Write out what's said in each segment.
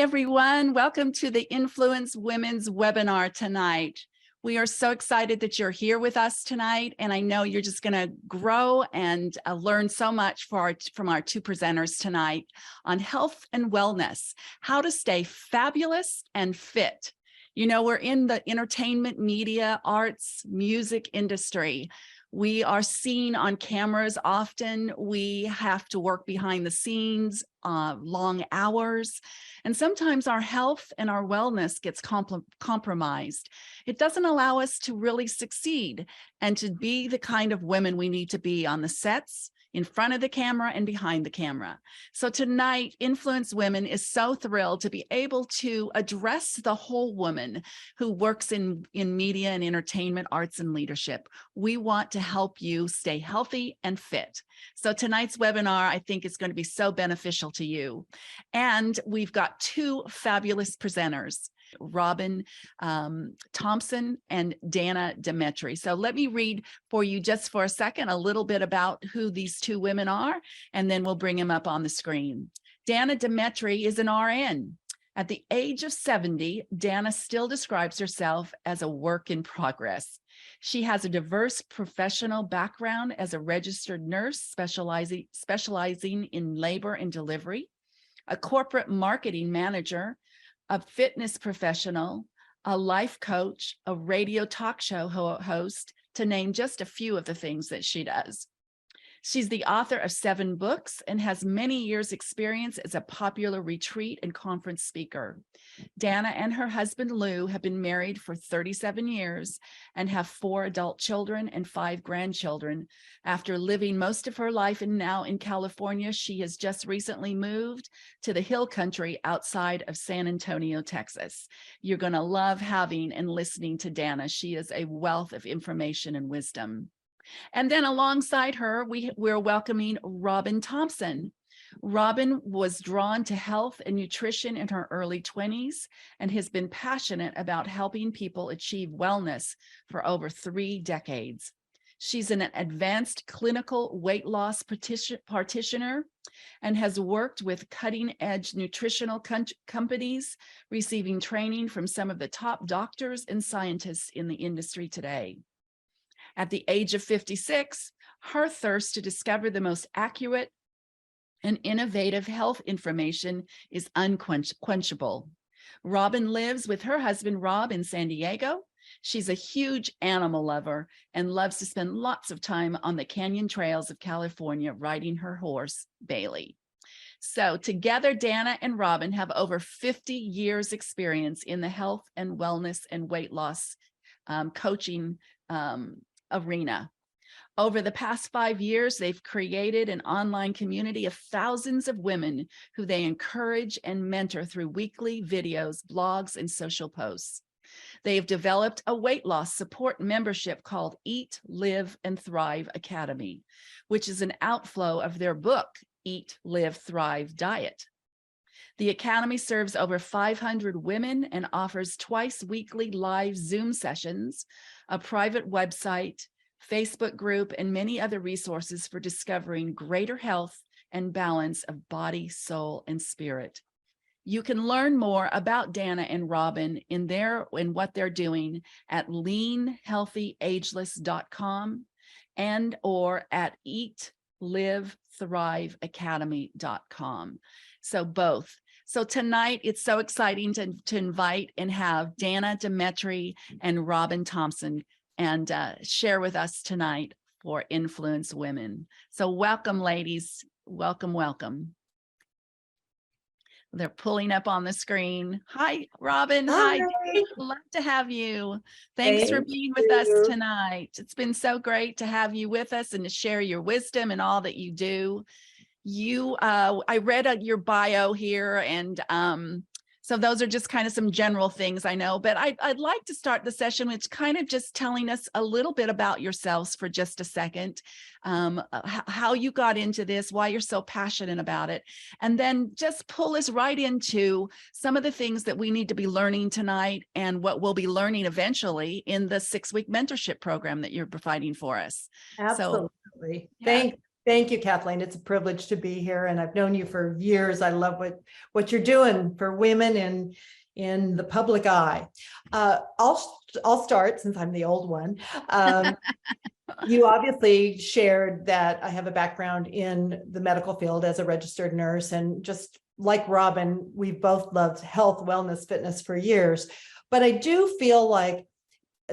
everyone. Welcome to the Influence Women's webinar tonight. We are so excited that you're here with us tonight, and I know you're just going to grow and learn so much from our two presenters tonight on health and wellness, how to stay fabulous and fit. You know, we're in the entertainment, media, arts, music industry. We are seen on cameras often. We have to work behind the scenes, long hours, and sometimes our health and our wellness gets compromised. It doesn't allow us to really succeed and to be the kind of women we need to be on the sets, in front of the camera and behind the camera. So tonight, Influence Women is so thrilled to be able to address the whole woman who works in media and entertainment, arts and leadership. We want to help you stay healthy and fit. So tonight's webinar, I think, is going to be so beneficial to you. And we've got two fabulous presenters, Robyn Thomson and Danna Demetre. So let me read for you just for a second a little bit about who these two women are, and then we'll bring them up on the screen. Danna Demetre is an RN. At the age of 70, Danna still describes herself as a work in progress. She has a diverse professional background as a registered nurse specializing in labor and delivery, a corporate marketing manager, a fitness professional, a life coach, a radio talk show host, to name just a few of the things that she does. She's the author of 7 books and has many years' experience as a popular retreat and conference speaker. Danna and her husband, Lou, have been married for 37 years and have 4 adult children and 5 grandchildren. After living most of her life and now in California, she has just recently moved to the hill country outside of San Antonio, Texas. You're going to love having and listening to Danna. She is a wealth of information and wisdom. And then alongside her, we're welcoming Robyn Thomson. Robyn was drawn to health and nutrition in her early 20s and has been passionate about helping people achieve wellness for over 3 decades. She's an advanced clinical weight loss practitioner and has worked with cutting-edge nutritional companies, receiving training from some of the top doctors and scientists in the industry today. At the age of 56, her thirst to discover the most accurate and innovative health information is unquenchable. Robyn lives with her husband, Rob, in San Diego. She's a huge animal lover and loves to spend lots of time on the canyon trails of California riding her horse, Bailey. So together, Danna and Robyn have over 50 years experience in the health and wellness and weight loss coaching arena. Over the past 5 years, they've created an online community of thousands of women who they encourage and mentor through weekly videos, blogs, and social posts. They have developed a weight loss support membership called Eat, Live, and Thrive Academy, which is an outflow of their book, Eat, Live, Thrive Diet. The Academy serves over 500 women and offers twice weekly live Zoom sessions, a private website, Facebook group, and many other resources for discovering greater health and balance of body, soul, and spirit. You can learn more about Danna and Robyn in what they're doing at leanhealthyageless.com and or at eatlivethriveacademy.com. So both. So tonight, it's so exciting to invite and have Danna Demetre and Robyn Thomson and share with us tonight for Influence Women. So welcome, ladies. Welcome, welcome. They're pulling up on the screen. Hi, Robyn. Hi. Love to have you. Thanks for being with us tonight. It's been so great to have you with us and to share your wisdom and all that you do. I read your bio here, and so those are just kind of some general things I know, but I'd like to start the session with kind of just telling us a little bit about yourselves for just a second, how you got into this, why you're so passionate about it, and then just pull us right into some of the things that we need to be learning tonight and what we'll be learning eventually in the 6-week mentorship program that you're providing for us. Absolutely. So, yeah. Thank you, Kathleen. It's a privilege to be here, and I've known you for years. I love what you're doing for women in the public eye. I'll start since I'm the old one. You obviously shared that I have a background in the medical field as a registered nurse, and just like Robyn, we've both loved health, wellness, fitness for years. But I do feel like,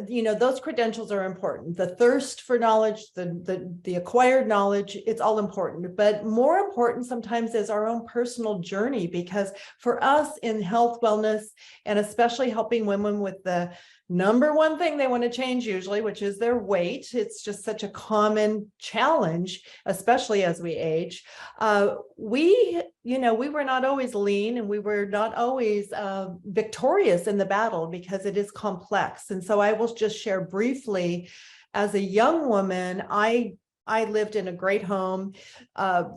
you know, those credentials are important. The thirst for knowledge, the acquired knowledge, it's all important. But more important sometimes is our own personal journey, because for us in health, wellness, and especially helping women with the number one thing they want to change usually, which is their weight. It's just such a common challenge, especially as we age. We were not always lean, and we were not always victorious in the battle, because it is complex. And so I will just share briefly, as a young woman, I lived in a great home,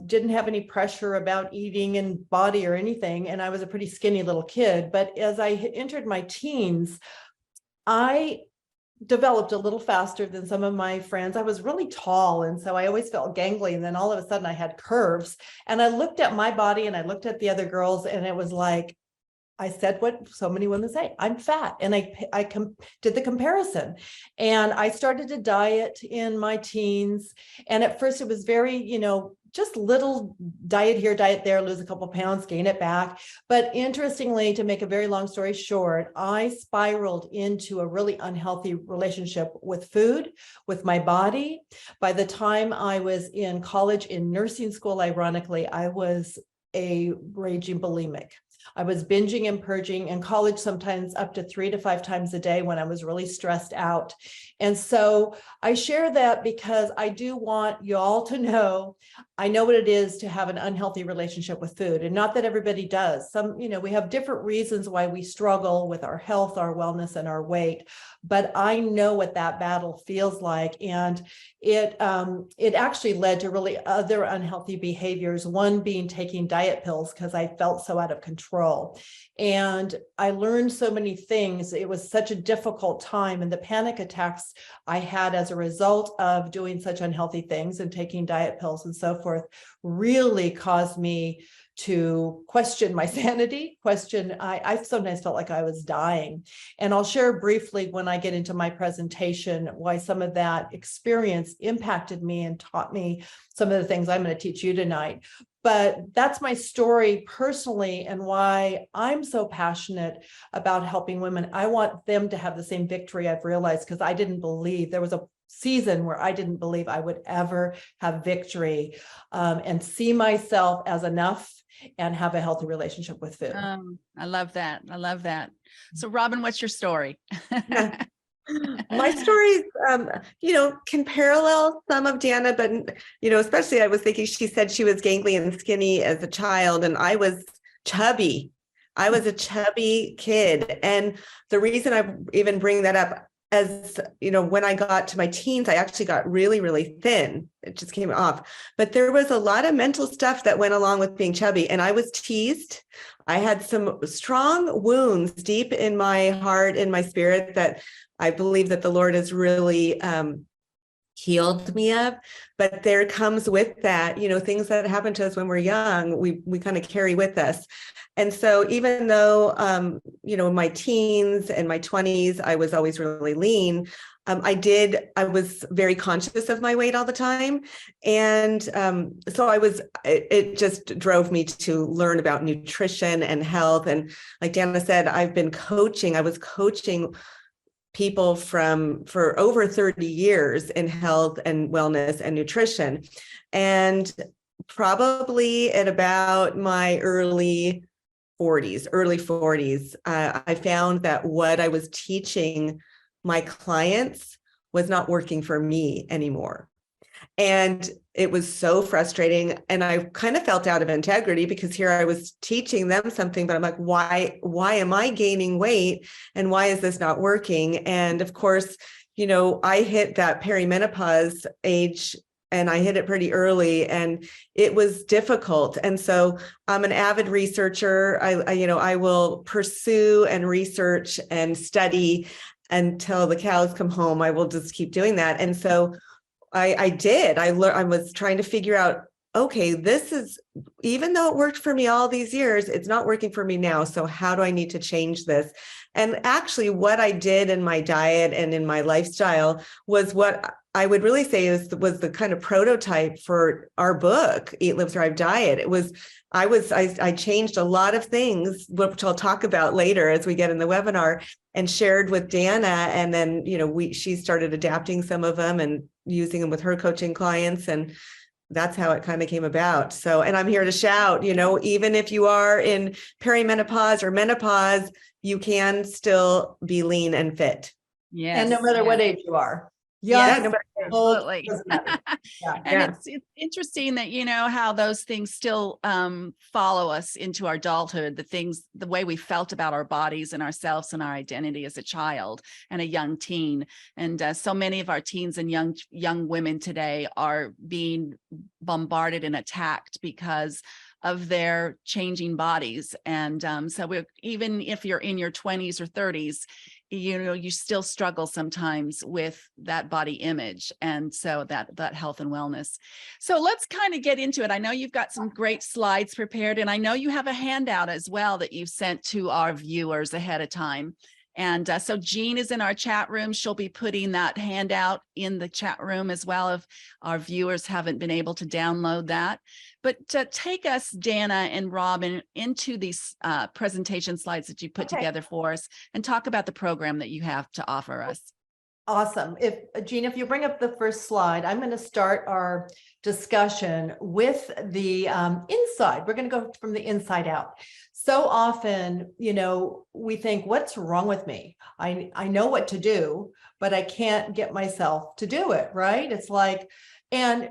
didn't have any pressure about eating and body or anything. And I was a pretty skinny little kid. But as I entered my teens, I developed a little faster than some of my friends. I was really tall, and so I always felt gangly. And then all of a sudden I had curves, and I looked at my body and I looked at the other girls, and it was like, I said what so many women say, I'm fat. And I did the comparison, and I started to diet in my teens. And at first it was very, just little diet here, diet there, lose a couple pounds, gain it back. But interestingly, to make a very long story short, I spiraled into a really unhealthy relationship with food, with my body. By the time I was in college, in nursing school, ironically, I was a raging bulimic. I was binging and purging in college, sometimes up to 3 to 5 times a day when I was really stressed out. And so I share that because I do want you all to know, I know what it is to have an unhealthy relationship with food, and not that everybody does. Some, we have different reasons why we struggle with our health, our wellness, and our weight. But I know what that battle feels like. And it actually led to really other unhealthy behaviors, one being taking diet pills because I felt so out of control. And I learned so many things. It was such a difficult time, and the panic attacks I had as a result of doing such unhealthy things and taking diet pills and so forth really caused me to question my sanity, I sometimes felt like I was dying. And I'll share briefly when I get into my presentation why some of that experience impacted me and taught me some of the things I'm going to teach you tonight. But that's my story personally, and why I'm so passionate about helping women. I want them to have the same victory I've realized, because I didn't believe, there was a season where I didn't believe I would ever have victory and see myself as enough and have a healthy relationship with food. I love that. I love that. So Robyn, what's your story? My stories, can parallel some of Danna, but, especially I was thinking, she said she was gangly and skinny as a child, and I was chubby. I was a chubby kid. And the reason I even bring that up, as when I got to my teens, I actually got really, really thin. It just came off. But there was a lot of mental stuff that went along with being chubby. And I was teased. I had some strong wounds deep in my heart, in my spirit, that I believe that the Lord has really healed me of. But there comes with that, things that happen to us when we're young, we kind of carry with us. And so even though, in my teens and my 20s, I was always really lean, I was very conscious of my weight all the time. And so it just drove me to learn about nutrition and health. And like Danna said, I was coaching people for over 30 years in health and wellness and nutrition. And probably at about my early 40s, I found that what I was teaching my clients was not working for me anymore. And it was so frustrating. And I kind of felt out of integrity, because here I was teaching them something, but I'm like, why am I gaining weight? And why is this not working? And of course, I hit that perimenopause age, and I hit it pretty early, and it was difficult. And so I'm an avid researcher. I will pursue and research and study until the cows come home. I will just keep doing that. And so I did. I learned, I was trying to figure out, okay, this is, even though it worked for me all these years, it's not working for me now. So how do I need to change this? And actually what I did in my diet and in my lifestyle was what I would really say was the kind of prototype for our book, Eat, Live, Thrive Diet. It was, I changed a lot of things, which I'll talk about later as we get in the webinar, and shared with Danna. And then, she started adapting some of them and using them with her coaching clients. And that's how it kind of came about. So, and I'm here to shout, even if you are in perimenopause or menopause, you can still be lean and fit. Yes. And no matter what age you are. Yes, no matter absolutely. Yeah. And it's interesting that, how those things still follow us into our adulthood, the way we felt about our bodies and ourselves and our identity as a child and a young teen. And so many of our teens and young women today are being bombarded and attacked because of their changing bodies. And so even if you're in your 20s or 30s, you still struggle sometimes with that body image. And so that health and wellness. So let's kind of get into it. I know you've got some great slides prepared, and I know you have a handout as well that you've sent to our viewers ahead of time. And so Jean is in our chat room. She'll be putting that handout in the chat room as well if our viewers haven't been able to download that. But take us, Danna and Robyn, into these presentation slides that you put together for us and talk about the program that you have to offer us. Awesome. Jean, if you bring up the first slide, I'm going to start our discussion with the inside. We're going to go from the inside out. So often, we think, what's wrong with me? I know what to do, but I can't get myself to do it, right? It's like, and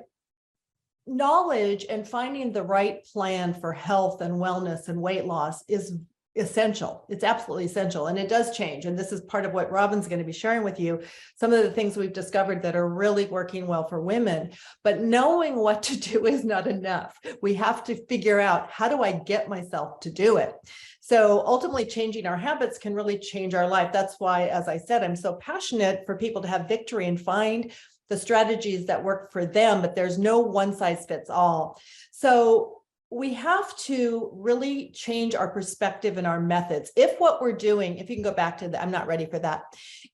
knowledge and finding the right plan for health and wellness and weight loss is essential. It's absolutely essential. And it does change. And this is part of what Robyn's going to be sharing with you. Some of the things we've discovered that are really working well for women, but knowing what to do is not enough. We have to figure out, how do I get myself to do it? So ultimately changing our habits can really change our life. That's why, as I said, I'm so passionate for people to have victory and find the strategies that work for them, but there's no one size fits all. So we have to really change our perspective and our methods. If what we're doing, if you can go back to the, I'm not ready for that.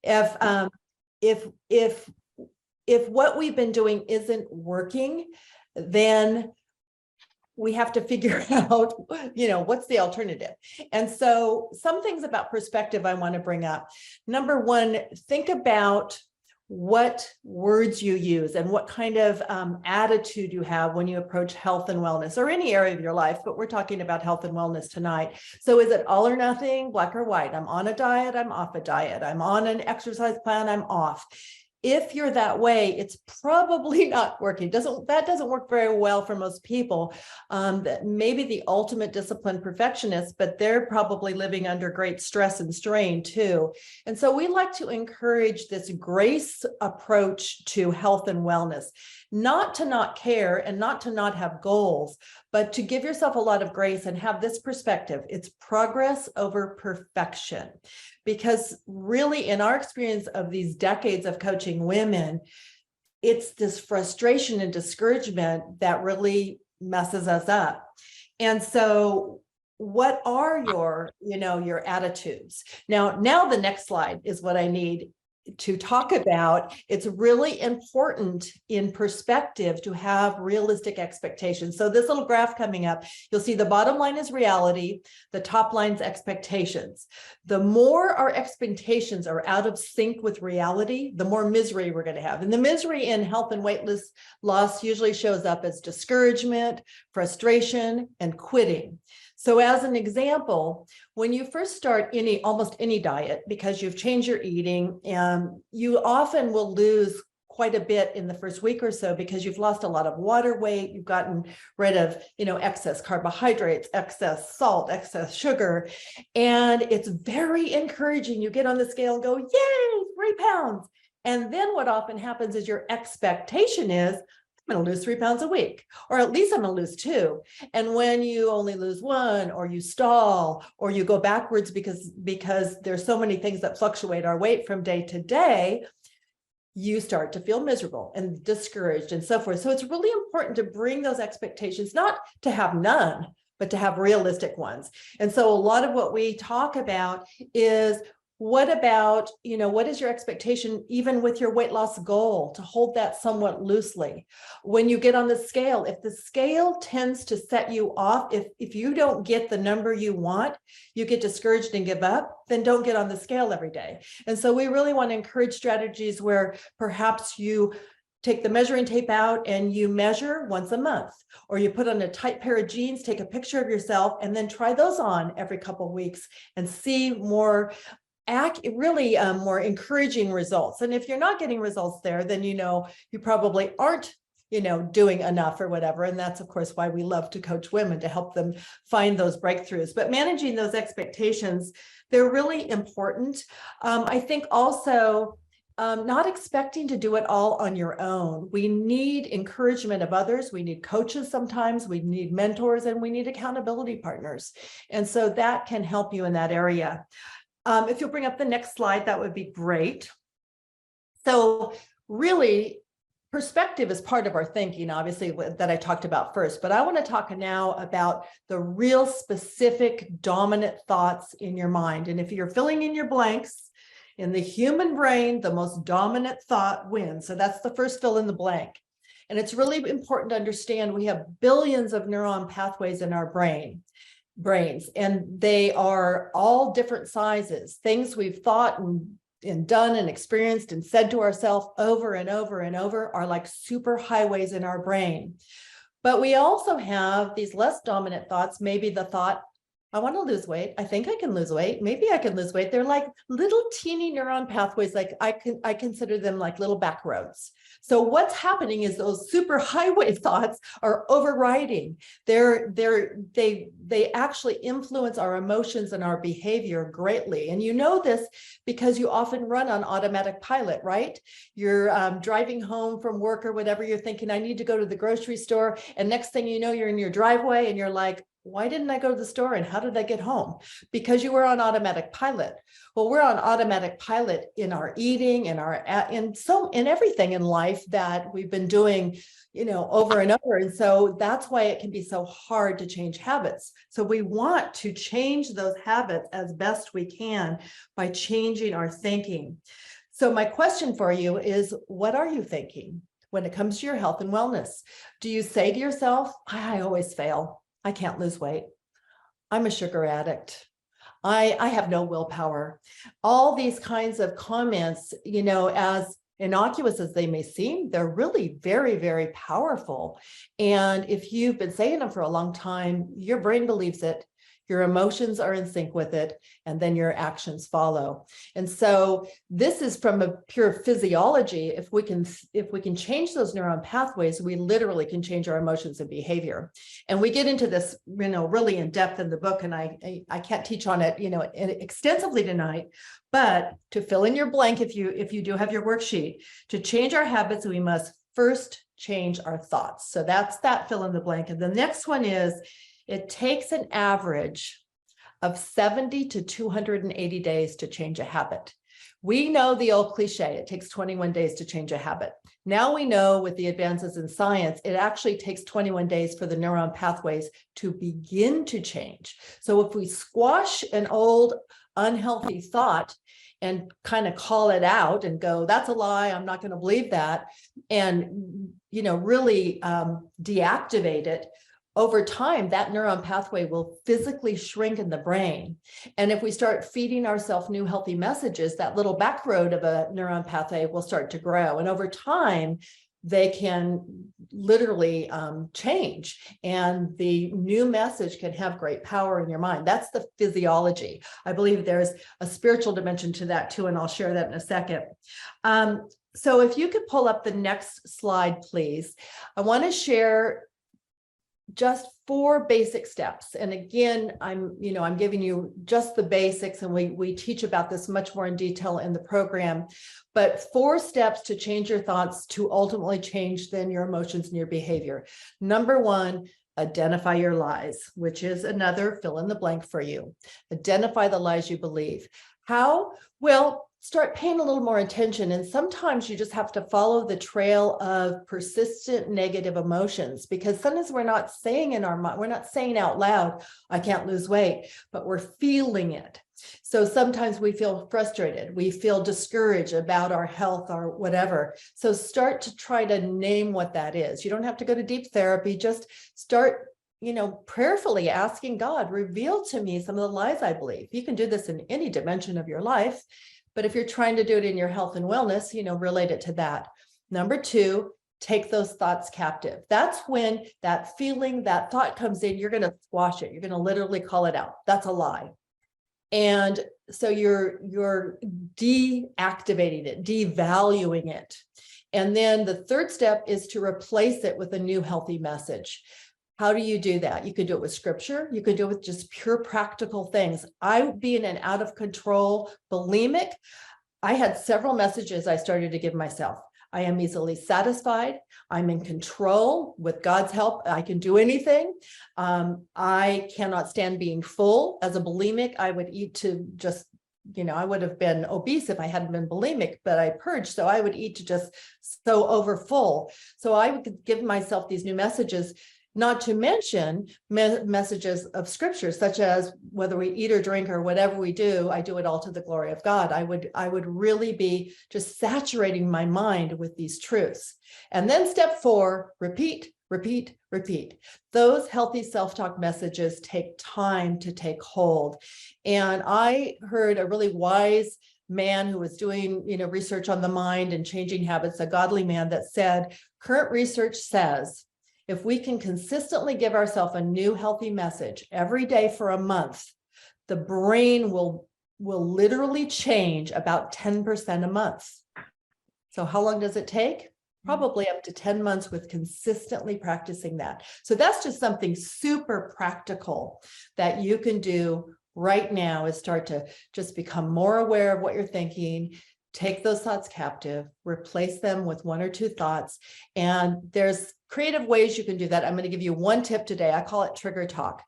If what we've been doing isn't working, then we have to figure out, what's the alternative? And so some things about perspective I want to bring up. Number one, think about what words you use and what kind of attitude you have when you approach health and wellness, or any area of your life, but we're talking about health and wellness tonight. So is it all or nothing, black or white? I'm on a diet, I'm off a diet. I'm on an exercise plan, I'm off. If you're that way, it's probably not working. That doesn't work very well for most people. That maybe the ultimate disciplined perfectionist, but they're probably living under great stress and strain too. And so we like to encourage this grace approach to health and wellness, not to not care and not to not have goals, but to give yourself a lot of grace and have this perspective. It's progress over perfection. Because really, in our experience of these decades of coaching women, it's this frustration and discouragement that really messes us up. And so what are your attitudes? Now the next slide is what I need to talk about. It's really important in perspective to have realistic expectations. So this little graph coming up, you'll see the bottom line is reality, the top line's expectations. The more our expectations are out of sync with reality, the more misery we're going to have. And the misery in health and weight loss usually shows up as discouragement, frustration, and quitting. So as an example, when you first start almost any diet, because you've changed your eating, you often will lose quite a bit in the first week or so because you've lost a lot of water weight, you've gotten rid of, excess carbohydrates, excess salt, excess sugar, and it's very encouraging. You get on the scale and go, yay, 3 pounds. And then what often happens is your expectation is, I'm going to lose 3 pounds a week, or at least I'm going to lose 2. And when you only lose 1, or you stall, or you go backwards because there's so many things that fluctuate our weight from day to day, you start to feel miserable and discouraged and so forth. So it's really important to bring those expectations, not to have none, but to have realistic ones. And so a lot of what we talk about is, what about, what is your expectation, even with your weight loss goal, to hold that somewhat loosely? When you get on the scale, if the scale tends to set you off, if you don't get the number you want, you get discouraged and give up, then don't get on the scale every day. And so we really want to encourage strategies where perhaps you take the measuring tape out and you measure once a month, or you put on a tight pair of jeans, take a picture of yourself, and then try those on every couple of weeks and see more more encouraging results. And if you're not getting results there, then you probably aren't doing enough or whatever. And that's of course why we love to coach women, to help them find those breakthroughs. But managing those expectations, they're really important. I think also not expecting to do it all on your own. We need encouragement of others. We need coaches sometimes, we need mentors, and we need accountability partners. And so that can help you in that area. If you'll bring up the next slide, that would be great. So really, perspective is part of our thinking, obviously, that I talked about first, but I want to talk now about the real specific dominant thoughts in your mind. And if you're filling in your blanks, in the human brain, the most dominant thought wins. So that's the first fill in the blank. And it's really important to understand we have billions of neuron pathways in our brains, and they are all different sizes, things we've thought and done and experienced and said to ourselves over and over and over are like super highways in our brain. But we also have these less dominant thoughts, maybe the thought, I want to lose weight. I think I can lose weight. Maybe I can lose weight. They're like little teeny neuron pathways. Like I consider them like little back roads. So what's happening is those super highway thoughts are overriding. They actually influence our emotions and our behavior greatly. And you know this because you often run on automatic pilot, right? You're driving home from work or whatever. You're thinking, I need to go to the grocery store. And next thing you know, you're in your driveway and you're like, why didn't I go to the store and how did I get home? Because you were on automatic pilot. Well, we're on automatic pilot in our eating, in everything in life that we've been doing, over and over. And so that's why it can be so hard to change habits. So we want to change those habits as best we can by changing our thinking. So my question for you is, what are you thinking when it comes to your health and wellness? Do you say to yourself, I always fail. I can't lose weight. I'm a sugar addict. I have no willpower. All these kinds of comments, as innocuous as they may seem, they're really very, very powerful. And if you've been saying them for a long time, your brain believes it. Your emotions are in sync with it, and then your actions follow. And so this is from a pure physiology. If we can change those neuron pathways, we literally can change our emotions and behavior. And we get into this, really in depth in the book, and I can't teach on it, extensively tonight. But to fill in your blank, if you do have your worksheet, to change our habits, we must first change our thoughts. So that's that fill in the blank. And the next one is, it takes an average of 70 to 280 days to change a habit. We know the old cliche, it takes 21 days to change a habit. Now we know with the advances in science, it actually takes 21 days for the neuron pathways to begin to change. So if we squash an old unhealthy thought and kind of call it out and go, that's a lie, I'm not going to believe that, and really deactivate it, over time, that neuron pathway will physically shrink in the brain. And if we start feeding ourselves new healthy messages, that little back road of a neuron pathway will start to grow. And over time, they can literally change. And the new message can have great power in your mind. That's the physiology. I believe there's a spiritual dimension to that too, and I'll share that in a second. So if you could pull up the next slide, please. I want to share just 4 basic steps. And again, I'm giving you just the basics, and we teach about this much more in detail in the program, but 4 steps to change your thoughts to ultimately change then your emotions and your behavior. Number 1, identify your lies, which is another fill in the blank for you. Identify the lies you believe. How? Well, start paying a little more attention. And sometimes you just have to follow the trail of persistent negative emotions, because sometimes we're not saying in our mind, we're not saying out loud, I can't lose weight, but we're feeling it. So sometimes we feel frustrated, we feel discouraged about our health or whatever. So start to try to name what that is. You don't have to go to deep therapy, just start, prayerfully asking God, reveal to me some of the lies I believe. You can do this in any dimension of your life, but if you're trying to do it in your health and wellness, relate it to that. Number 2, take those thoughts captive. That's when that feeling, that thought comes in, you're going to squash it. You're going to literally call it out. That's a lie. And so you're deactivating it, devaluing it. And then the third step is to replace it with a new healthy message. How do you do that? You can do it with scripture. You can do it with just pure practical things. I, being an out of control bulimic, I had several messages I started to give myself. I am easily satisfied. I'm in control. With God's help, I can do anything. I cannot stand being full. As a bulimic, I would eat to just, I would have been obese if I hadn't been bulimic, but I purged. So I would eat to just so over full. So I would give myself these new messages, not to mention messages of scripture, such as whether we eat or drink or whatever we do, I do it all to the glory of God. I would really be just saturating my mind with these truths. And then step 4, repeat, repeat, repeat. Those healthy self-talk messages take time to take hold. And I heard a really wise man who was doing, research on the mind and changing habits, a godly man, that said, current research says, if we can consistently give ourselves a new healthy message every day for a month, the brain will literally change about 10% a month. So how long does it take? Probably up to 10 months with consistently practicing that. So that's just something super practical that you can do right now, is start to just become more aware of what you're thinking. Take those thoughts captive, replace them with 1 or 2 thoughts. And there's creative ways you can do that. I'm going to give you one tip today. I call it trigger talk.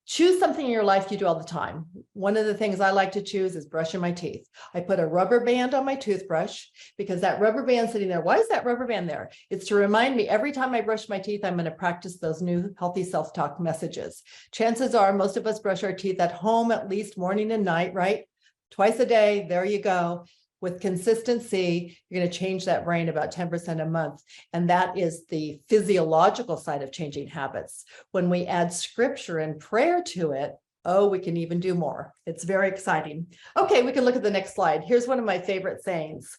Choose something in your life you do all the time. One of the things I like to choose is brushing my teeth. I put a rubber band on my toothbrush, because that rubber band sitting there, why is that rubber band there? It's to remind me every time I brush my teeth, I'm going to practice those new healthy self-talk messages. Chances are most of us brush our teeth at home at least morning and night, right? Twice a day, there you go. With consistency, you're going to change that brain about 10% a month. And that is the physiological side of changing habits. When we add scripture and prayer to it, we can even do more. It's very exciting. Okay, we can look at the next slide. Here's one of my favorite sayings.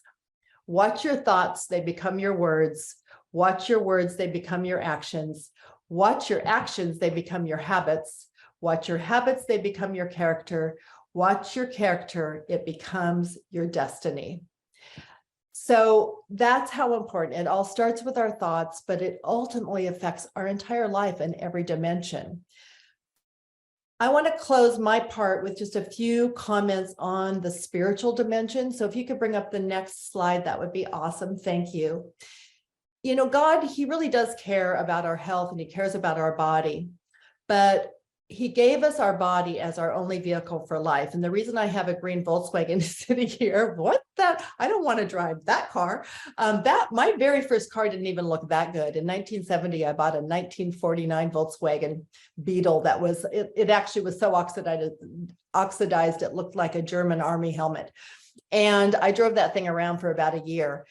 Watch your thoughts, they become your words. Watch your words, they become your actions. Watch your actions, they become your habits. Watch your habits, they become your character. Watch your character, it becomes your destiny. So that's how important. It all starts with our thoughts, but it ultimately affects our entire life in every dimension. I want to close my part with just a few comments on the spiritual dimension. So if you could bring up the next slide, that would be awesome. Thank you. God, he really does care about our health, and he cares about our body, but he gave us our body as our only vehicle for life. And the reason I have a green Volkswagen sitting here, I don't want to drive that car. My very first car didn't even look that good. In 1970, I bought a 1949 Volkswagen Beetle that was, it actually was so oxidized, it looked like a German army helmet. And I drove that thing around for about a year.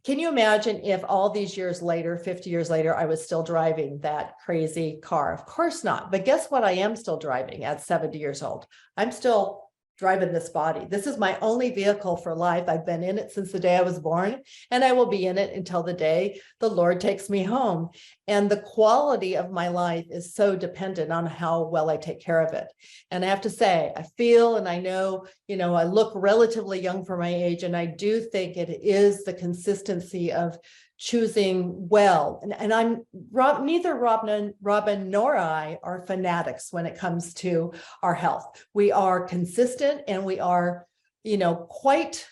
Can you imagine if all these years later, 50 years later, I was still driving that crazy car? Of course not. But guess what? I am still driving at 70 years old. I'm still driving this body. This is my only vehicle for life. I've been in it since the day I was born, and I will be in it until the day the Lord takes me home. And the quality of my life is so dependent on how well I take care of it. And I have to say, I feel, and I know, I look relatively young for my age, and I do think it is the consistency of choosing well. And I'm neither Robyn nor I are fanatics when it comes to our health. We are consistent, and we are, quite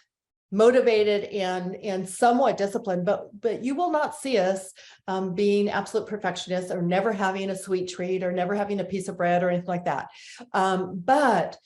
motivated and somewhat disciplined, but you will not see us being absolute perfectionists, or never having a sweet treat, or never having a piece of bread or anything like that. But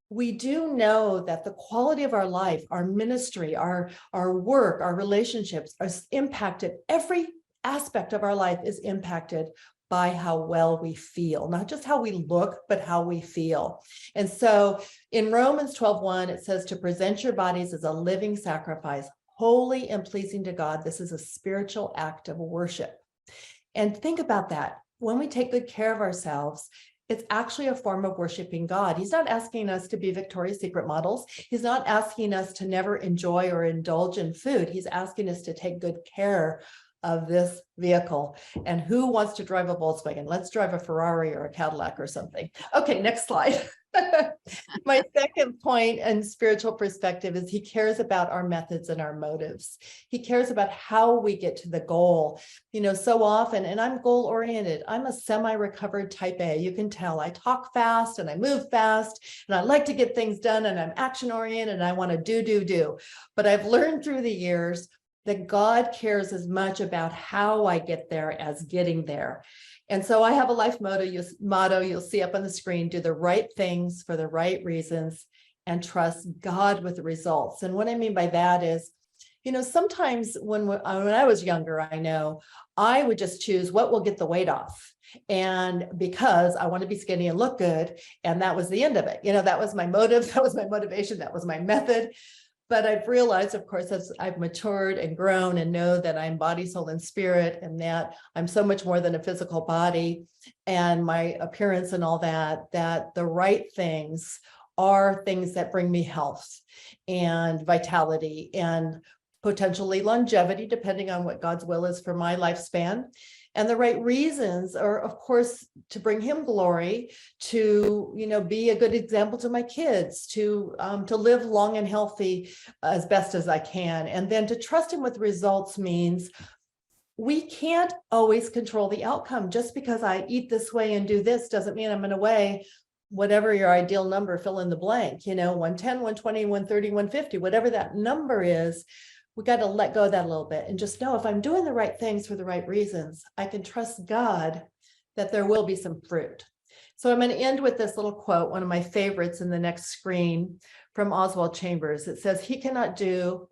we do know that the quality of our life, our ministry, our work, our relationships are impacted. Every aspect of our life is impacted by how well we feel, not just how we look, but how we feel. And so in Romans 12:1, it says to present your bodies as a living sacrifice, holy and pleasing to God. This is a spiritual act of worship. And think about that. When we take good care of ourselves, it's actually a form of worshiping God. He's not asking us to be Victoria's Secret models. He's not asking us to never enjoy or indulge in food. He's asking us to take good care of this vehicle. And who wants to drive a Volkswagen? Let's drive a Ferrari or a Cadillac or something. Okay, next slide. My second point and spiritual perspective is he cares about our methods and our motives. He cares about how we get to the goal. You know, so often, and I'm goal oriented, I'm a semi-recovered type A. You can tell I talk fast and I move fast and I like to get things done and I'm action oriented and I want to do. But I've learned through the years that God cares as much about how I get there as getting there. And so I have a life motto you'll see up on the screen: do the right things for the right reasons and trust God with the results. And what I mean by that is, you know, sometimes when I was younger, I know I would just choose what will get the weight off. And because I want to be skinny and look good, and that was the end of it. You know, that was my motive, that was my motivation, that was my method. But I've realized, of course, as I've matured and grown and know that I'm body, soul, and spirit, and that I'm so much more than a physical body and my appearance and all that, that the right things are things that bring me health and vitality and potentially longevity, depending on what God's will is for my lifespan. And the right reasons are, of course, to bring him glory, to, you know, be a good example to my kids, to live long and healthy as best as I can. And then to trust him with results means we can't always control the outcome. Just because I eat this way and do this doesn't mean I'm going to weigh whatever your ideal number, fill in the blank, you know, 110, 120, 130, 150, whatever that number is. We got to let go of that a little bit and just know if I'm doing the right things for the right reasons, I can trust God that there will be some fruit. So I'm going to end with this little quote, one of my favorites in the next screen, from Oswald Chambers. It says, we cannot do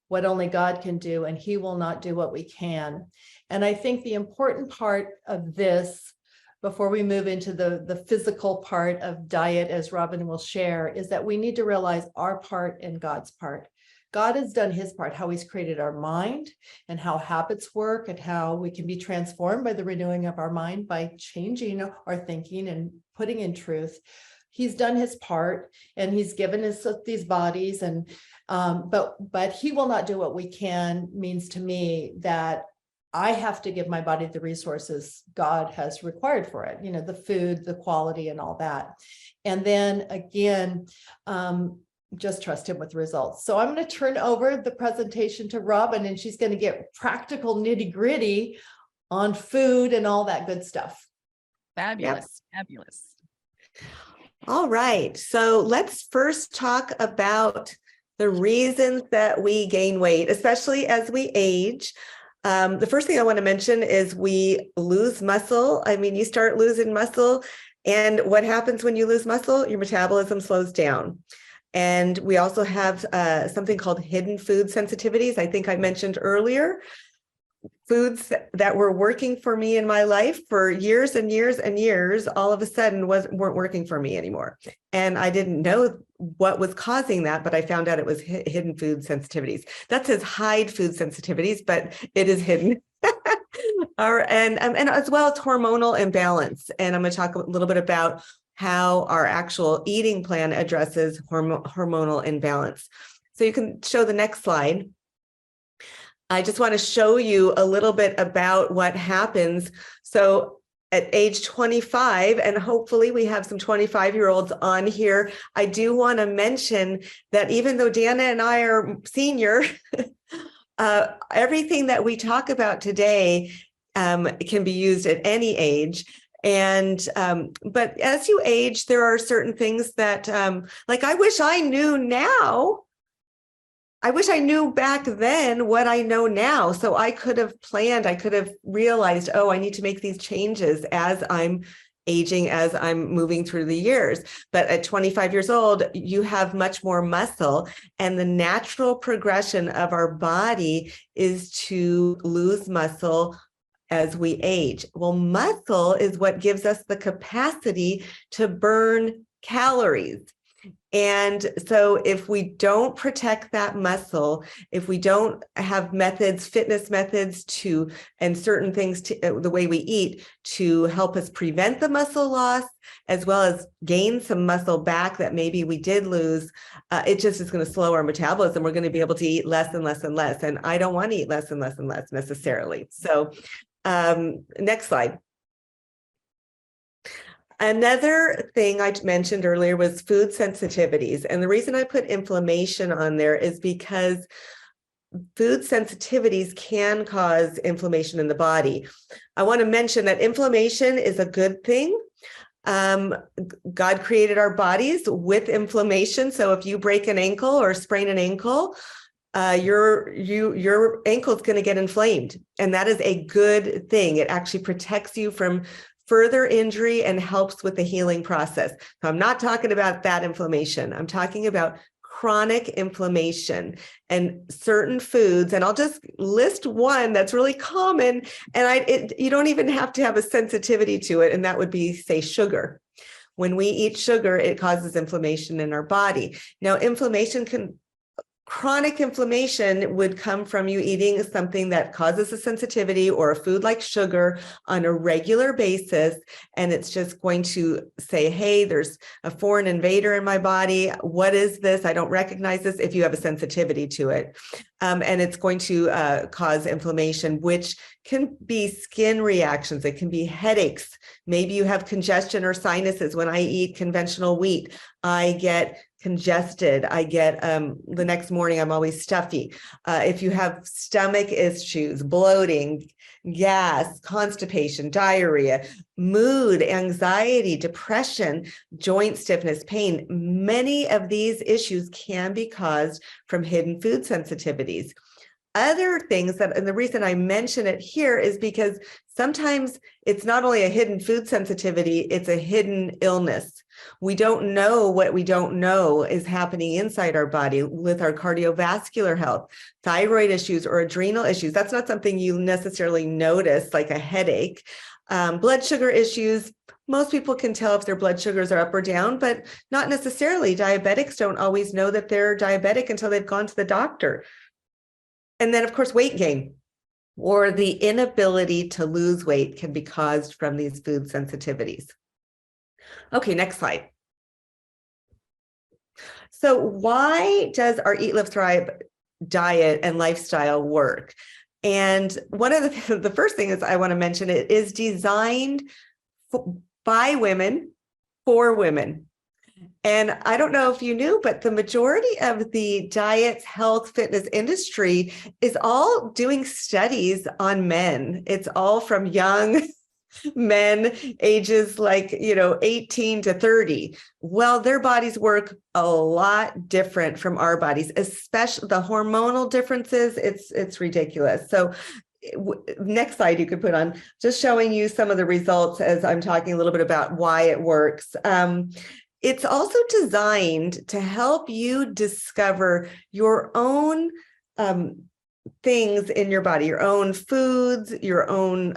what only God can do, and he will not do what we can. And I think the important part of this, before we move into the physical part of diet, as Robyn will share, is that we need to realize our part and God's part. God has done his part, how he's created our mind and how habits work and how we can be transformed by the renewing of our mind by changing our thinking and putting in truth. He's done his part and he's given us these bodies, and but he will not do what we can means to me that I have to give my body the resources God has required for it, you know, the food, the quality, and all that. And then again, just trust him with results. So I'm going to turn over the presentation to Robyn, and she's going to get practical nitty-gritty on food and all that good stuff. Fabulous. Yep. Fabulous. All right. So let's first talk about the reasons that we gain weight, especially as we age. The first thing I want to mention is we lose muscle. I mean, you start losing muscle, and what happens when you lose muscle? Your metabolism slows down. And we also have something called hidden food sensitivities. I think I mentioned earlier, foods that were working for me in my life for years and years and years, all of a sudden weren't working for me anymore. And I didn't know what was causing that, but I found out it was hidden food sensitivities. That says hide food sensitivities, but it is hidden. And as well as hormonal imbalance. And I'm going to talk a little bit about how our actual eating plan addresses hormonal imbalance. So you can show the next slide. I just want to show you a little bit about what happens. So at age 25, and hopefully we have some 25-year-olds on here, I do want to mention that even though Danna and I are senior, everything that we talk about today can be used at any age. And but as you age, there are certain things that like I wish I knew now. I wish I knew back then what I know now. So I could have planned, I could have realized, oh, I need to make these changes as I'm aging as I'm moving through the years. But at 25 years old, you have much more muscle, and the natural progression of our body is to lose muscle as we age. Well, muscle is what gives us the capacity to burn calories. And so if we don't protect that muscle, if we don't have methods, fitness methods to, and certain things to the way we eat to help us prevent the muscle loss, as well as gain some muscle back that maybe we did lose, it just is going to slow our metabolism. We're going to be able to eat less and less and less. And I don't want to eat less and less and less necessarily. So next slide. Another thing I mentioned earlier was food sensitivities. And the reason I put inflammation on there is because food sensitivities can cause inflammation in the body. I want to mention that inflammation is a good thing. God created our bodies with inflammation. So if you break an ankle or sprain an ankle, your ankle is going to get inflamed. And that is a good thing. It actually protects you from further injury and helps with the healing process. So I'm not talking about that inflammation. I'm talking about chronic inflammation and certain foods. And I'll just list one that's really common. And you don't even have to have a sensitivity to it. And that would be, say, sugar. When we eat sugar, it causes inflammation in our body. Now, chronic inflammation would come from you eating something that causes a sensitivity or a food like sugar on a regular basis. And it's just going to say, hey, there's a foreign invader in my body. What is this? I don't recognize this, if you have a sensitivity to it. And it's going to cause inflammation, which can be skin reactions. It can be headaches. Maybe you have congestion or sinuses. When I eat conventional wheat, I get congested. I get the next morning, I'm always stuffy. If you have stomach issues, bloating, gas, constipation, diarrhea, mood, anxiety, depression, joint stiffness, pain, many of these issues can be caused from hidden food sensitivities. Other things that, and the reason I mention it here is because sometimes it's not only a hidden food sensitivity, it's a hidden illness. We don't know what we don't know is happening inside our body with our cardiovascular health, thyroid issues, or adrenal issues. That's not something you necessarily notice, like a headache. Blood sugar issues, most people can tell if their blood sugars are up or down, but not necessarily. Diabetics don't always know that they're diabetic until they've gone to the doctor. And then, of course, weight gain or the inability to lose weight can be caused from these food sensitivities. Okay, next slide. So why does our Eat, Live, Thrive diet and lifestyle work? And one of the first things I want to mention, it is designed by women for women. And I don't know if you knew, but the majority of the diet, health, fitness industry is all doing studies on men. It's all from young men ages 18 to 30. Well, their bodies work a lot different from our bodies, especially the hormonal differences. It's ridiculous. So next slide you could put on, just showing you some of the results as I'm talking a little bit about why it works. It's also designed to help you discover your own things in your body, your own foods, your own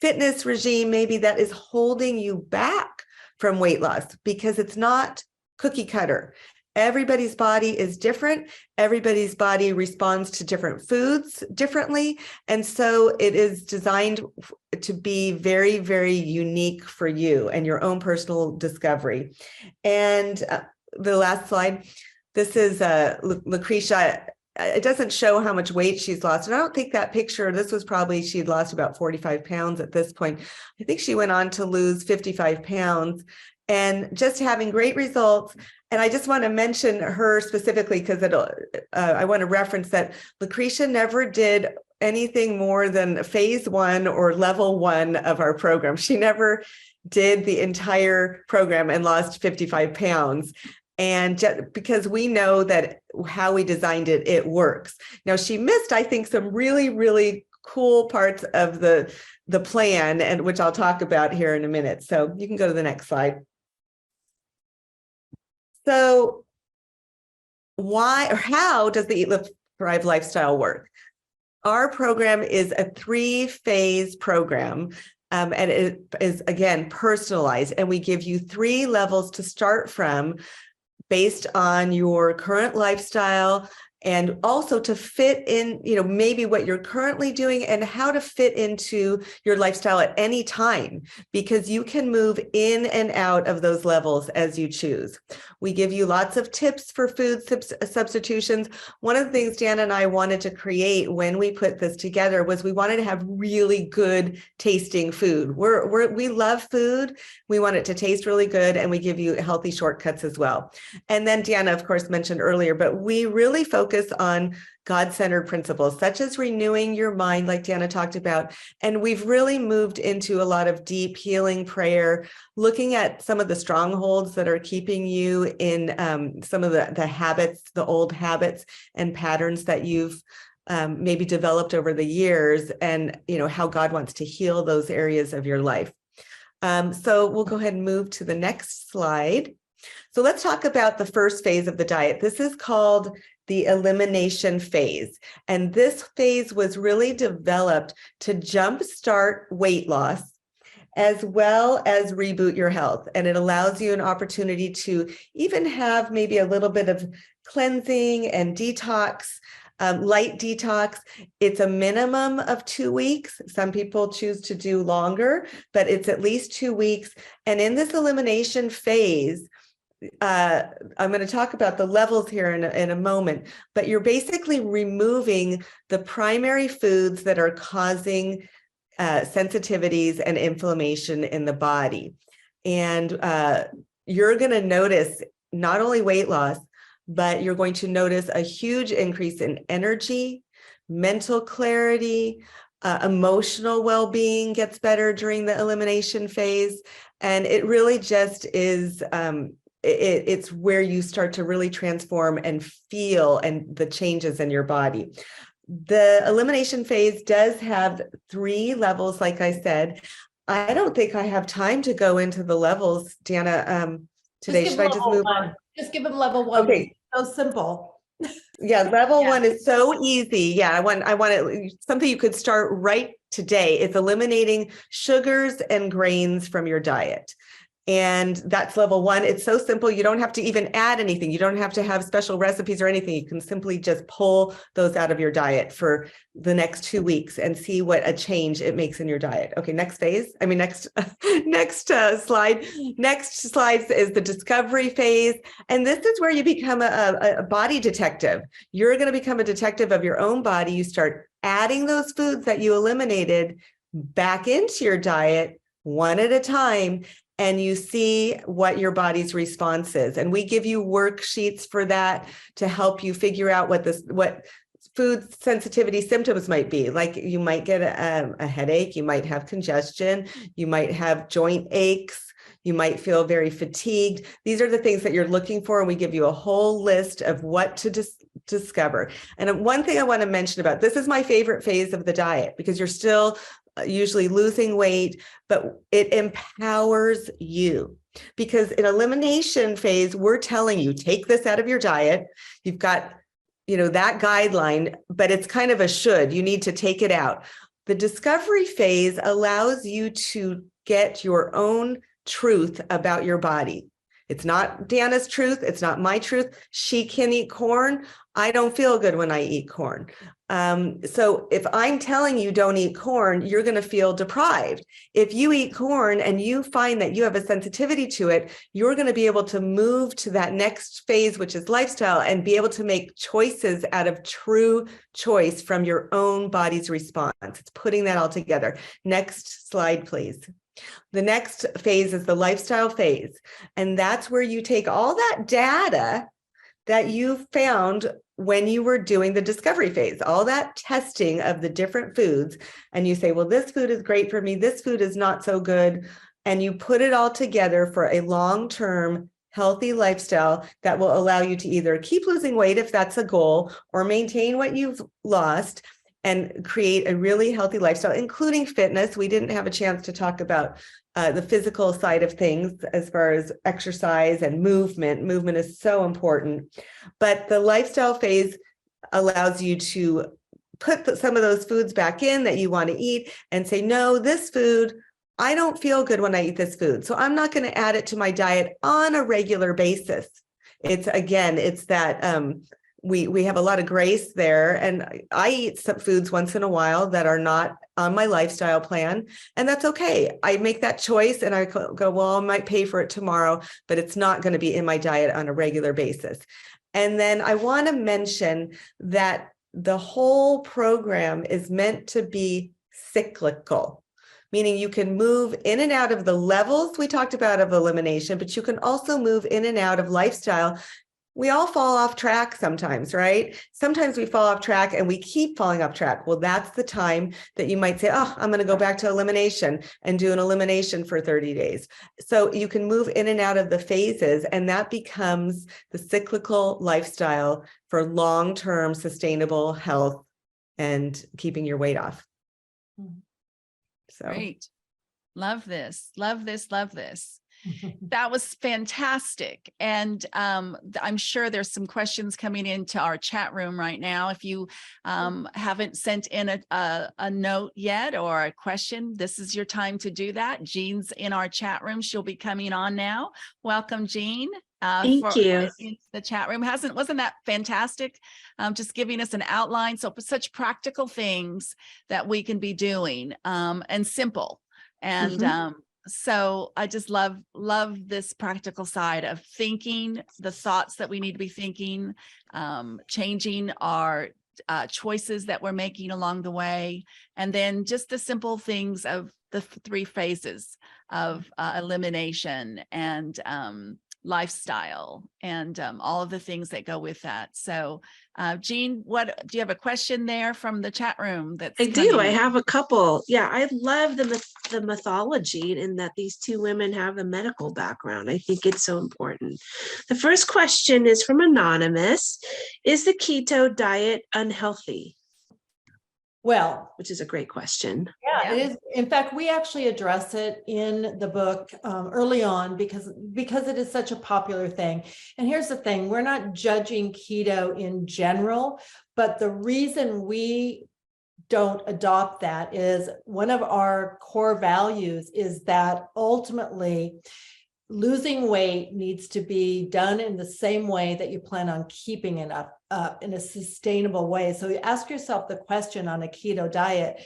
fitness regime, maybe that is holding you back from weight loss, because it's not cookie cutter. Everybody's body is different. Everybody's body responds to different foods differently. And so it is designed to be very, very unique for you and your own personal discovery. And the last slide, this is Lucretia. It doesn't show how much weight she's lost. And I don't think that picture, this was probably, she'd lost about 45 pounds at this point. I think she went on to lose 55 pounds and just having great results. And I just want to mention her specifically because I want to reference that Lucretia never did anything more than phase 1 or level 1 of our program. She never did the entire program and lost 55 pounds. And just because we know that how we designed it, it works. Now, she missed, I think, some really, really cool parts of the plan, and which I'll talk about here in a minute. So you can go to the next slide. So why or how does the Eat, Live, Thrive lifestyle work? Our program is a 3-phase program, and it is, again, personalized, and we give you 3 levels to start from based on your current lifestyle, and also to fit in, maybe what you're currently doing and how to fit into your lifestyle at any time, because you can move in and out of those levels as you choose. We give you lots of tips for food substitutions. One of the things Danna and I wanted to create when we put this together was we wanted to have really good tasting food. We love food. We want it to taste really good, and we give you healthy shortcuts as well. And then Danna, of course, mentioned earlier, but we really focus on God-centered principles, such as renewing your mind, like Danna talked about. And we've really moved into a lot of deep healing prayer, looking at some of the strongholds that are keeping you in some of the habits, the old habits and patterns that you've maybe developed over the years, and how God wants to heal those areas of your life. So we'll go ahead and move to the next slide. So let's talk about the first phase of the diet. This is called the elimination phase. And this phase was really developed to jumpstart weight loss, as well as reboot your health. And it allows you an opportunity to even have maybe a little bit of cleansing and detox, light detox. It's a minimum of 2 weeks. Some people choose to do longer, but it's at least 2 weeks. And in this elimination phase, I'm going to talk about the levels here in a moment, but you're basically removing the primary foods that are causing sensitivities and inflammation in the body. And you're going to notice not only weight loss, but you're going to notice a huge increase in energy, mental clarity, emotional well-being gets better during the elimination phase. And it really just is it's where you start to really transform and feel and the changes in your body. The elimination phase does have 3 levels, like I said. I don't think I have time to go into the levels, Danna, today. Should I just move on? Just give them level 1. Okay. So simple. Yeah, level 1 is so easy. Yeah, I want it, something you could start right today. It's eliminating sugars and grains from your diet. And that's level 1. It's so simple. You don't have to even add anything. You don't have to have special recipes or anything. You can simply just pull those out of your diet for the next 2 weeks and see what a change it makes in your diet. Okay, next phase. Next slide. Next slide is the discovery phase. And this is where you become a body detective. You're going to become a detective of your own body. You start adding those foods that you eliminated back into your diet one at a time, and you see what your body's response is. And we give you worksheets for that to help you figure out what food sensitivity symptoms might be. Like you might get a headache, you might have congestion, you might have joint aches, you might feel very fatigued. These are the things that you're looking for, and we give you a whole list of what to discover. And one thing I want to mention about this is my favorite phase of the diet, because you're still usually losing weight, but it empowers you. Because in elimination phase, we're telling you, take this out of your diet. You've got, that guideline, but it's kind of a should. You need to take it out. The discovery phase allows you to get your own truth about your body. It's not Danna's truth. It's not my truth. She can eat corn. I don't feel good when I eat corn. So if I'm telling you don't eat corn, you're going to feel deprived. If you eat corn and you find that you have a sensitivity to it, you're going to be able to move to that next phase, which is lifestyle, and be able to make choices out of true choice from your own body's response. It's putting that all together. Next slide, please. The next phase is the lifestyle phase. And that's where you take all that data that you found when you were doing the discovery phase, all that testing of the different foods, and you say, well, this food is great for me, this food is not so good, and you put it all together for a long-term healthy lifestyle that will allow you to either keep losing weight if that's a goal, or maintain what you've lost, and create a really healthy lifestyle, including fitness. We didn't have a chance to talk about the physical side of things as far as exercise and movement. Movement is so important, but the lifestyle phase allows you to put some of those foods back in that you want to eat and say, no, this food, I don't feel good when I eat this food, so I'm not going to add it to my diet on a regular basis. It's that we have a lot of grace there, and I eat some foods once in a while that are not on my lifestyle plan, and that's okay. I make that choice and I go, well, I might pay for it tomorrow, but it's not going to be in my diet on a regular basis. And then I want to mention that the whole program is meant to be cyclical, meaning you can move in and out of the levels we talked about of elimination, but you can also move in and out of lifestyle. We all fall off track sometimes, right? Sometimes we fall off track and we keep falling off track. Well, that's the time that you might say, oh, I'm going to go back to elimination and do an elimination for 30 days. So you can move in and out of the phases, and that becomes the cyclical lifestyle for long-term sustainable health and keeping your weight off. So Great. Love this. Love this. Love this. That was fantastic. And I'm sure there's some questions coming into our chat room right now. If you haven't sent in a note yet or a question, this is your time to do that. Jean's in our chat room. She'll be coming on now. Welcome, Jean. Thank you. In the chat room. Wasn't that fantastic? Just giving us an outline. So such practical things that we can be doing and simple. And so I just love this practical side of thinking, the thoughts that we need to be thinking, changing our choices that we're making along the way, and then just the simple things of the three phases of elimination and lifestyle and all of the things that go with that. So Jean, do you have a question there from the chat room? I do. I have a couple. Yeah, I love the mythology in that these two women have a medical background. I think it's so important. The first question is from Anonymous. Is the keto diet unhealthy? Well, which is a great question. Yeah, it is. In fact, we actually address it in the book early on because it is such a popular thing. And here's the thing, we're not judging keto in general, but the reason we don't adopt that is one of our core values is that ultimately losing weight needs to be done in the same way that you plan on keeping it up in a sustainable way. So you ask yourself the question on a keto diet,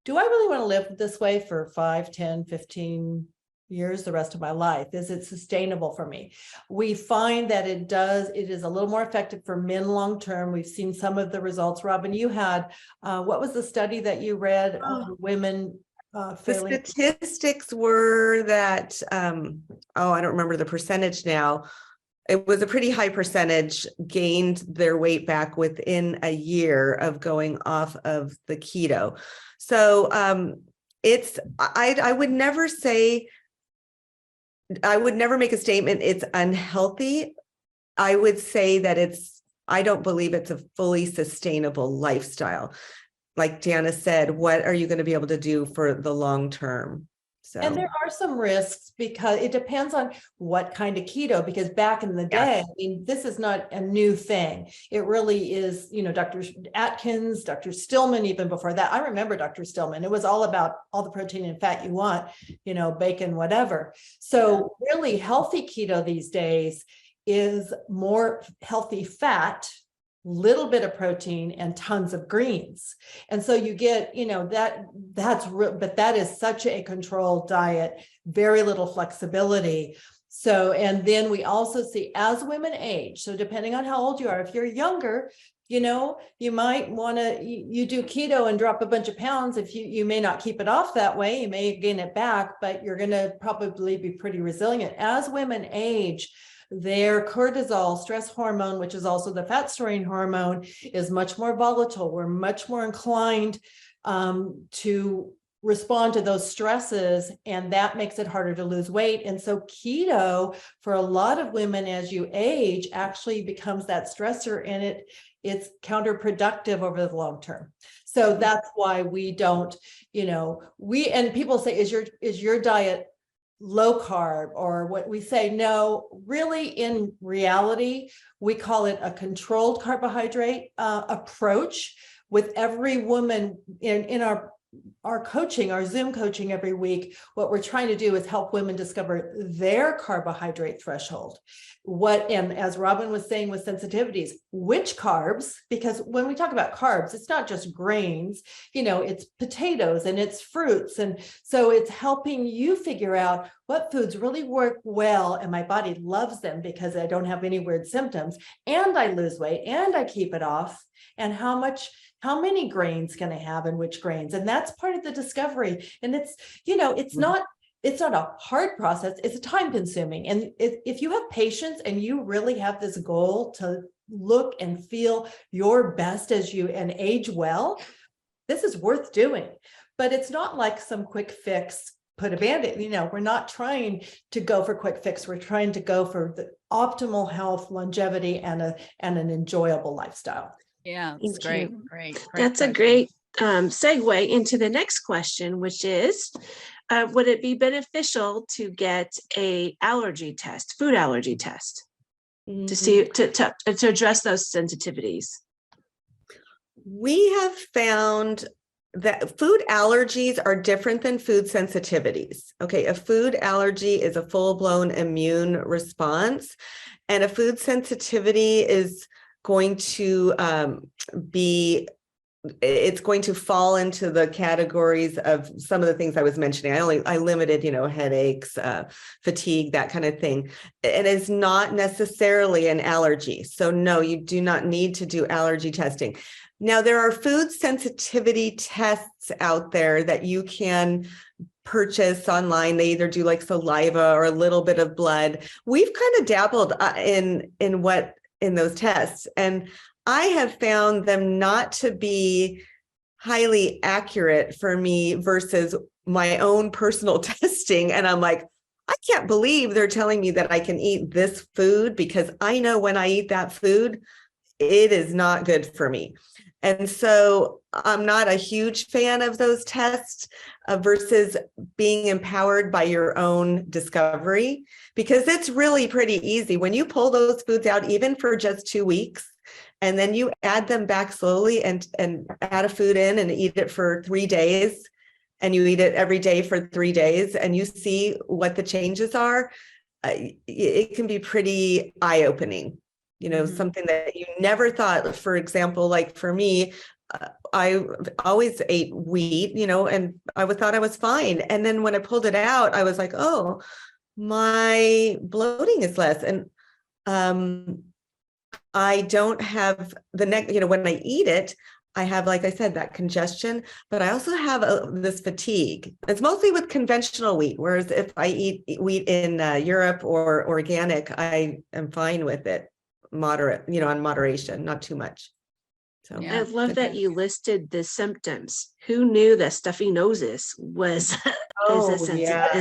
do I really want to live this way for 5, 10, 15 years, the rest of my life? Is it sustainable for me? We find that it is a little more effective for men long-term. We've seen some of the results. Robyn, you had, what was the study that you read on women failing? The statistics were that, I don't remember the percentage now. It was a pretty high percentage gained their weight back within a year of going off of the keto. So I would never make a statement it's unhealthy. I would say that I don't believe it's a fully sustainable lifestyle. Like Danna said, what are you going to be able to do for the long term? So. And there are some risks because it depends on what kind of keto, because back in the day, I mean, this is not a new thing. It really is, Dr. Atkins, Dr. Stillman, even before that. I remember Dr. Stillman. It was all about all the protein and fat you want, bacon, whatever. So really healthy keto these days is more healthy fat, little bit of protein and tons of greens. And so you get, but that is such a controlled diet, very little flexibility. So, and then we also see as women age, so depending on how old you are, if you're younger, you might want to, you do keto and drop a bunch of pounds. If you may not keep it off that way, you may gain it back, but you're going to probably be pretty resilient. As women age, their cortisol, stress hormone, which is also the fat storing hormone, is much more volatile. We're much more inclined to respond to those stresses, and that makes it harder to lose weight. And so keto, for a lot of women as you age, actually becomes that stressor, and it's counterproductive over the long term. So that's why we don't, and people say, is your diet low carb, or what we say? No, really, in reality, we call it a controlled carbohydrate approach. With every woman in our coaching, our Zoom coaching every week, what we're trying to do is help women discover their carbohydrate threshold. And as Robyn was saying with sensitivities, which carbs, because when we talk about carbs, it's not just grains, it's potatoes and it's fruits. And so it's helping you figure out what foods really work well, and my body loves them because I don't have any weird symptoms, and I lose weight and I keep it off, and how many grains can I have and which grains? And that's part of the discovery. And it's, it's not a hard process. It's time consuming. And if you have patience and you really have this goal to look and feel your best and age well, this is worth doing. But it's not like some quick fix, put a Band-Aid. We're not trying to go for quick fix. We're trying to go for the optimal health, longevity, and an enjoyable lifestyle. Yeah, it's Thank great. you. Great. That's a great segue into the next question, which is, would it be beneficial to get a allergy test, food allergy test, to see to address those sensitivities? We have found that food allergies are different than food sensitivities. Okay, a food allergy is a full-blown immune response, and a food sensitivity is going to it's going to fall into the categories of some of the things I was mentioning. I limited, headaches, fatigue, that kind of thing. It is not necessarily an allergy. So no, you do not need to do allergy testing. Now, there are food sensitivity tests out there that you can purchase online. They either do like saliva or a little bit of blood. We've kind of dabbled in those tests, and I have found them not to be highly accurate for me versus my own personal testing. And I'm like, I can't believe they're telling me that I can eat this food, because I know when I eat that food, it is not good for me. And so I'm not a huge fan of those tests versus being empowered by your own discovery, because it's really pretty easy. When you pull those foods out, even for just 2 weeks, and then you add them back slowly and add a food in and eat it for 3 days, and you eat it every day for 3 days, and you see what the changes are, it can be pretty eye-opening. Something that you never thought. For example, like for me, I always ate wheat, and I thought I was fine. And then when I pulled it out, I was like, oh, my bloating is less. And I don't have the next, when I eat it, I have, like I said, that congestion, but I also have this fatigue. It's mostly with conventional wheat, whereas if I eat wheat in Europe or organic, I am fine with it. Moderate, on moderation, not too much. So Yeah. I love that you listed the symptoms. Who knew that stuffy noses was a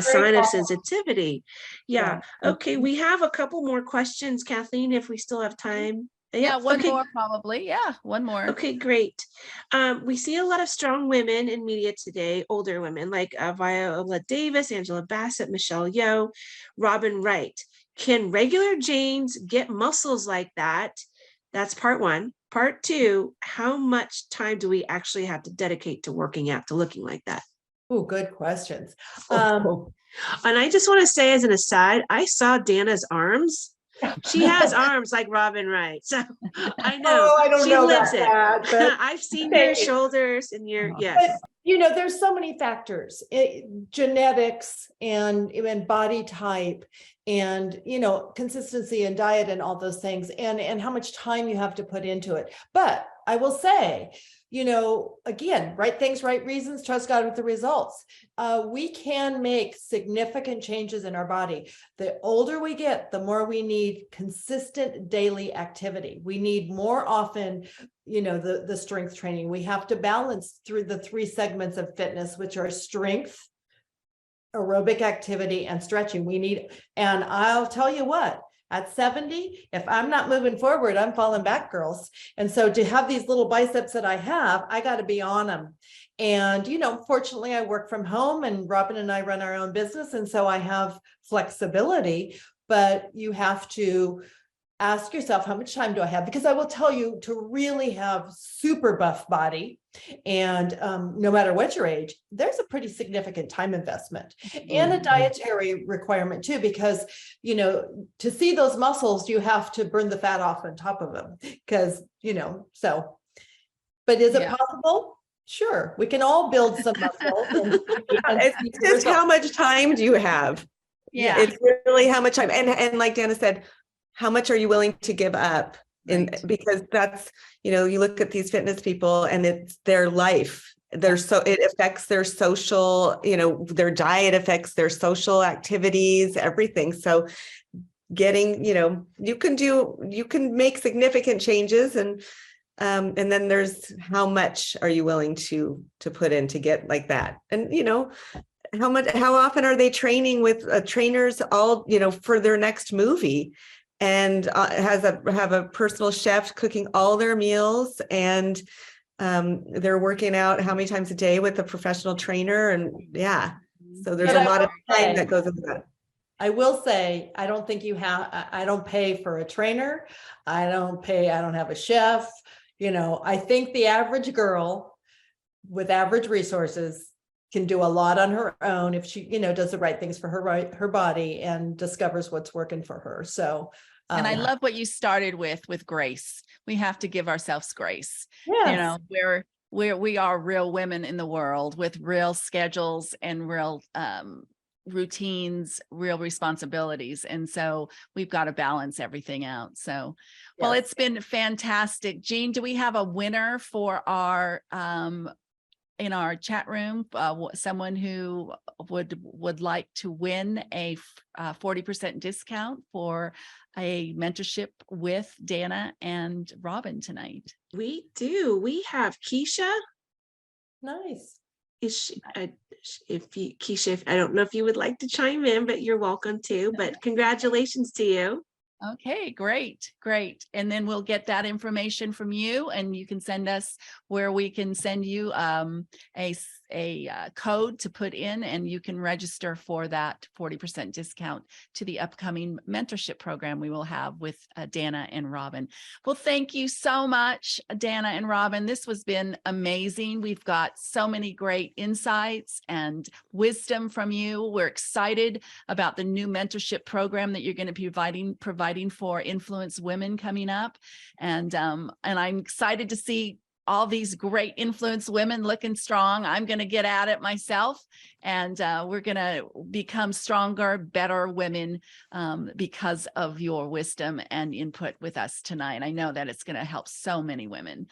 sign of sensitivity? Yeah. Okay, we have a couple more questions, Kathleen, if we still have time. Yeah, one more probably. Yeah, one more. Okay, great. We see a lot of strong women in media today, older women like Viola Davis, Angela Bassett, Michelle Yeoh, Robyn Wright. Can regular Janes get muscles like that? That's part one. Part two, how much time do we actually have to dedicate to working out, to looking like that? Oh, good questions. And I just want to say as an aside, I saw Danna's arms. She has arms like Robyn Wright. So I know I don't she know lives about it. that, but I've seen your shoulders and your, yes. But, there's so many factors, genetics and even body type and, consistency and diet and all those things, and how much time you have to put into it. But I will say, again, right things, right reasons, trust God with the results. We can make significant changes in our body. The older we get, the more we need consistent daily activity. We need more often, the strength training. We have to balance through the 3 segments of fitness, which are strength, aerobic activity, and stretching. And I'll tell you what, At 70, if I'm not moving forward, I'm falling back, girls. And so to have these little biceps that I have, I got to be on them. And, fortunately, I work from home and Robyn and I run our own business. And so I have flexibility, but you have to ask yourself, how much time do I have? Because I will tell you, to really have super buff body, and no matter what your age, there's a pretty significant time investment and a dietary requirement too, because, to see those muscles, you have to burn the fat off on top of them because, so, but is it possible? Sure. We can all build some muscle. It's just how much time do you have? Yeah. It's really how much time. And like Danna said, how much are you willing to give up? Because that's, you look at these fitness people and it's their life. It affects their social, their diet affects their social activities, everything. So getting, you can make significant changes, and then there's how much are you willing to put in to get like that? And, how often are they training with trainers all, for their next movie? And have a personal chef cooking all their meals, and they're working out how many times a day with a professional trainer. And so there's a lot of time that goes into that. I will say, I don't think I don't pay for a trainer. I don't have a chef. I think the average girl with average resources can do a lot on her own if she, does the right things for her body and discovers what's working for her. So, and I love what you started with grace. We have to give ourselves grace. Yes. We are real women in the world with real schedules and real routines, real responsibilities. And so we've got to balance everything out. So, well, it's been fantastic. Jean, do we have a winner for our in our chat room, someone who would like to win a 40% discount for a mentorship with Danna and Robyn tonight? We do. We have Keisha. Nice. Is she, Keisha, I don't know if you would like to chime in, but you're welcome to. But congratulations to you. Okay, great. And then we'll get that information from you, and you can send us where we can send you a code to put in, and you can register for that 40% discount to the upcoming mentorship program we will have with Danna and Robyn. Well, thank you so much, Danna and Robyn. This has been amazing. We've got so many great insights and wisdom from you. We're excited about the new mentorship program that you're going to be providing for influence women coming up. And I'm excited to see all these great influence women looking strong. I'm going to get at it myself, and we're going to become stronger, better women because of your wisdom and input with us tonight. I know that it's going to help so many women.